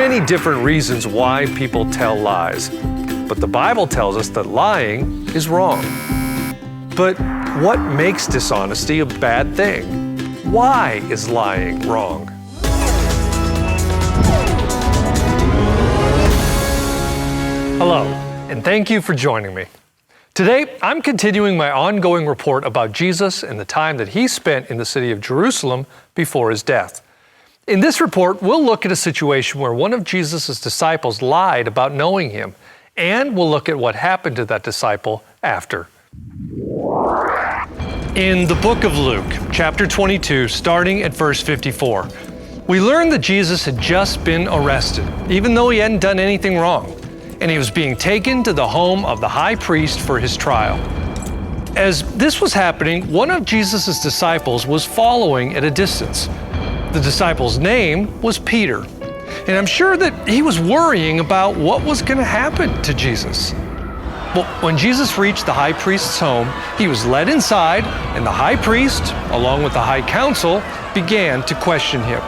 many different reasons why people tell lies, but the Bible tells us that lying is wrong. But what makes dishonesty a bad thing? Why is lying wrong? Hello, and thank you for joining me. Today, I'm continuing my ongoing report about Jesus and the time that he spent in the city of Jerusalem before his death. In this report, we'll look at a situation where one of Jesus' disciples lied about knowing him, and we'll look at what happened to that disciple after. In the book of Luke, chapter 22, starting at verse 54, we learn that Jesus had just been arrested, even though he hadn't done anything wrong, and he was being taken to the home of the high priest for his trial. As this was happening, one of Jesus' disciples was following at a distance. The disciple's name was Peter, and I'm sure that he was worrying about what was going to happen to Jesus. Well, when Jesus reached the high priest's home, he was led inside, and the high priest, along with the high council, began to question him.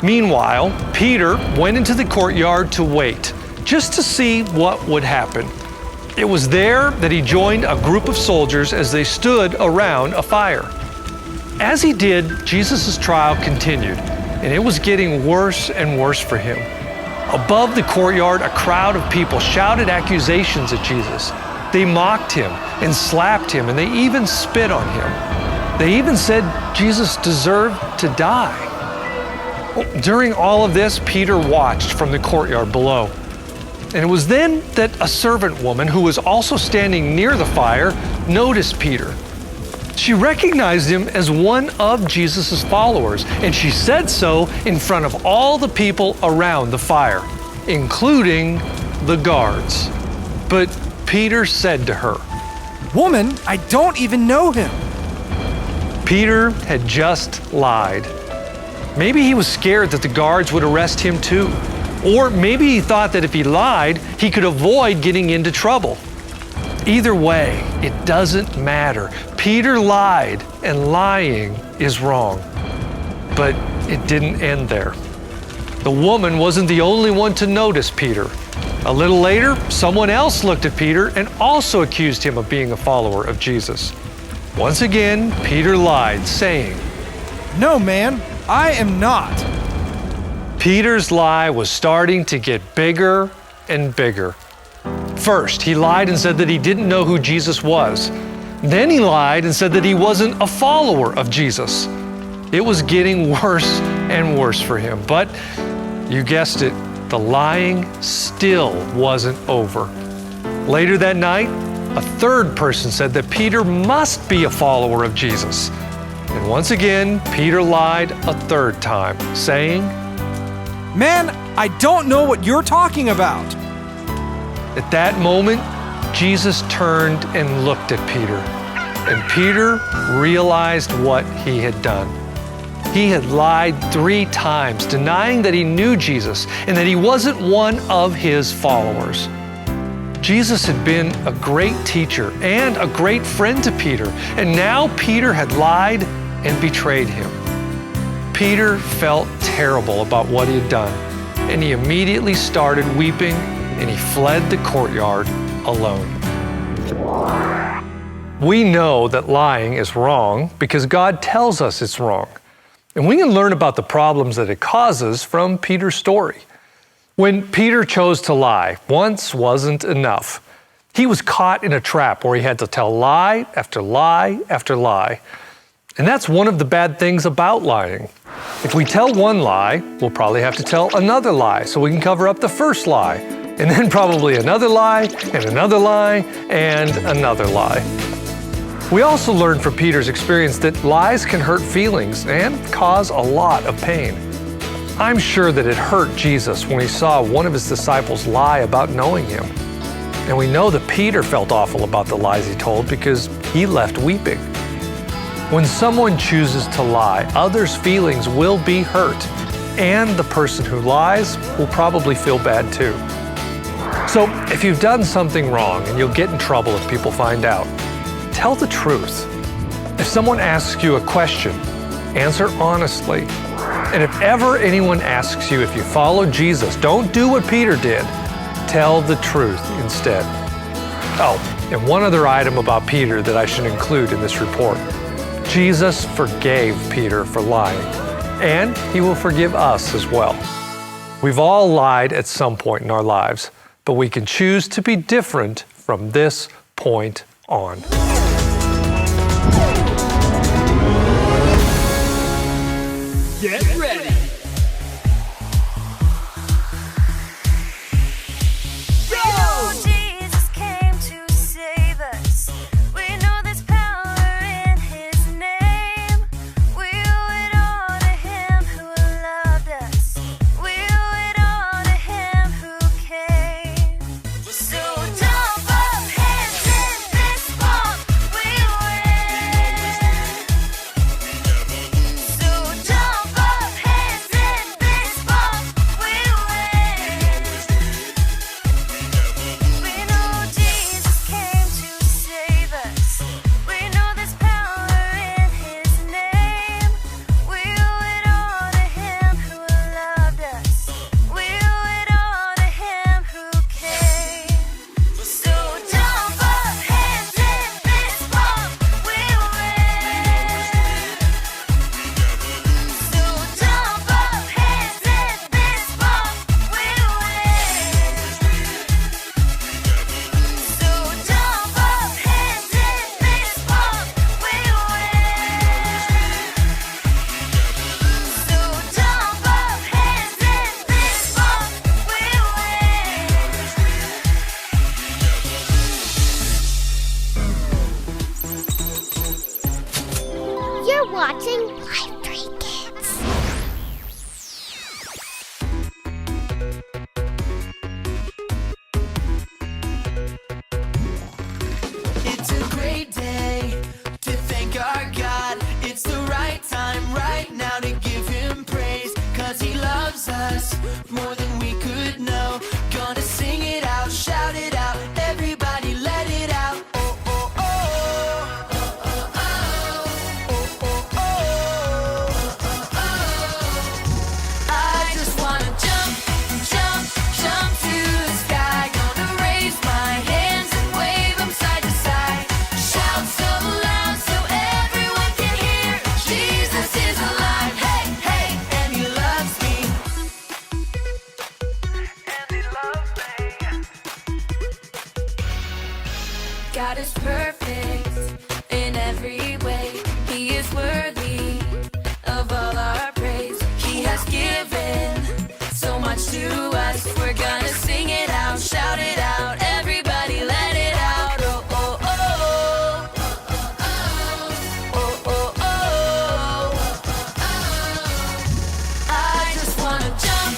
Meanwhile, Peter went into the courtyard to wait, just to see what would happen. It was there that he joined a group of soldiers as they stood around a fire. As he did, Jesus' trial continued, and it was getting worse and worse for him. Above the courtyard, a crowd of people shouted accusations at Jesus. They mocked him and slapped him, and they even spit on him. They even said Jesus deserved to die. Well, during all of this, Peter watched from the courtyard below. And it was then that a servant woman who was also standing near the fire noticed Peter. She recognized him as one of Jesus' followers, and she said so in front of all the people around the fire, including the guards. But Peter said to her, "Woman, I don't even know him." Peter had just lied. Maybe he was scared that the guards would arrest him too. Or maybe he thought that if he lied, he could avoid getting into trouble. Either way, it doesn't matter. Peter lied, and lying is wrong. But it didn't end there. The woman wasn't the only one to notice Peter. A little later, someone else looked at Peter and also accused him of being a follower of Jesus. Once again, Peter lied, saying, "No, man, I am not." Peter's lie was starting to get bigger and bigger. First, he lied and said that he didn't know who Jesus was. Then he lied and said that he wasn't a follower of Jesus. It was getting worse and worse for him. But you guessed it, the lying still wasn't over. Later that night, a third person said that Peter must be a follower of Jesus. And once again, Peter lied a third time, saying, "Man, I don't know what you're talking about." At that moment, Jesus turned and looked at Peter, and Peter realized what he had done. He had lied 3 times, denying that he knew Jesus and that he wasn't one of his followers. Jesus had been a great teacher and a great friend to Peter, and now Peter had lied and betrayed him. Peter felt terrible about what he had done, and he immediately started weeping, and he fled the courtyard alone. We know that lying is wrong because God tells us it's wrong. And we can learn about the problems that it causes from Peter's story. When Peter chose to lie, once wasn't enough. He was caught in a trap where he had to tell lie after lie after lie. And that's one of the bad things about lying. If we tell one lie, we'll probably have to tell another lie so we can cover up the first lie, and then probably another lie, and another lie, and another lie. We also learned from Peter's experience that lies can hurt feelings and cause a lot of pain. I'm sure that it hurt Jesus when he saw one of his disciples lie about knowing him. And we know that Peter felt awful about the lies he told because he left weeping. When someone chooses to lie, others' feelings will be hurt, and the person who lies will probably feel bad too. So if you've done something wrong and you'll get in trouble if people find out, tell the truth. If someone asks you a question, answer honestly. And if ever anyone asks you if you follow Jesus, don't do what Peter did. Tell the truth instead. Oh, and one other item about Peter that I should include in this report. Jesus forgave Peter for lying, and he will forgive us as well. We've all lied at some point in our lives, but we can choose to be different from this point on. Get ready. Jesus came to save us. We know there's power in his name. We owe it all to him who loved us. We owe it all to him who came. So jump up, hands in this bump, we win. So jump up, hands in this bump, we win. We know Jesus came to save us. We know there's power in his name. We owe it all to him who loved us. We owe it all to him who came. So jump up, hands in this bump, we win. So jump up, hands in this bump, we win. So jump up, hands in this bump, we win. You're watching Live 3 Kids. It's a great day to thank our God. It's the right time right now to give him praise. 'Cause he loves us more than we could know. Gonna sing it out, shout it out. Everybody let it out. Oh, oh, oh. Oh, oh, oh. Oh, oh, oh. Oh, oh. I just wanna jump, jump, jump to the sky. Gonna raise my hands and wave them side to side. Shout so loud so everyone can hear. Jesus is alive, hey, hey, and he loves me. And he loves me. God is perfect in every way. He is worthy of all our praise. He has given so much to us. We're gonna sing it out, shout it out. Everybody let it out. Oh, oh, oh. Oh, oh, oh. I just wanna jump,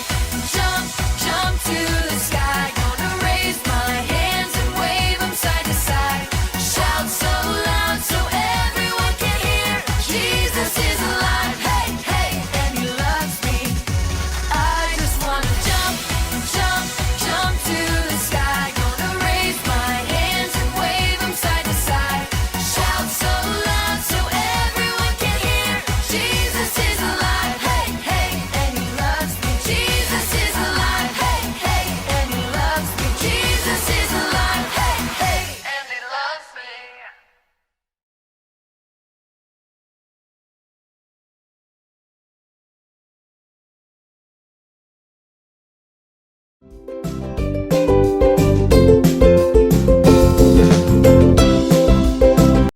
jump, jump to the sky. Gonna raise my hands and wave them side to side. Shout so loud so everyone can hear. Jesus is alive, hey, hey, and he loves me. I just wanna jump, jump, jump to the sky. Gonna raise my hands and wave them side to side. Shout so loud so everyone can hear. Jesus is alive, hey, hey, and he loves me. Jesus is alive, hey, hey, and he loves me. Jesus is alive, hey, hey, and he loves me.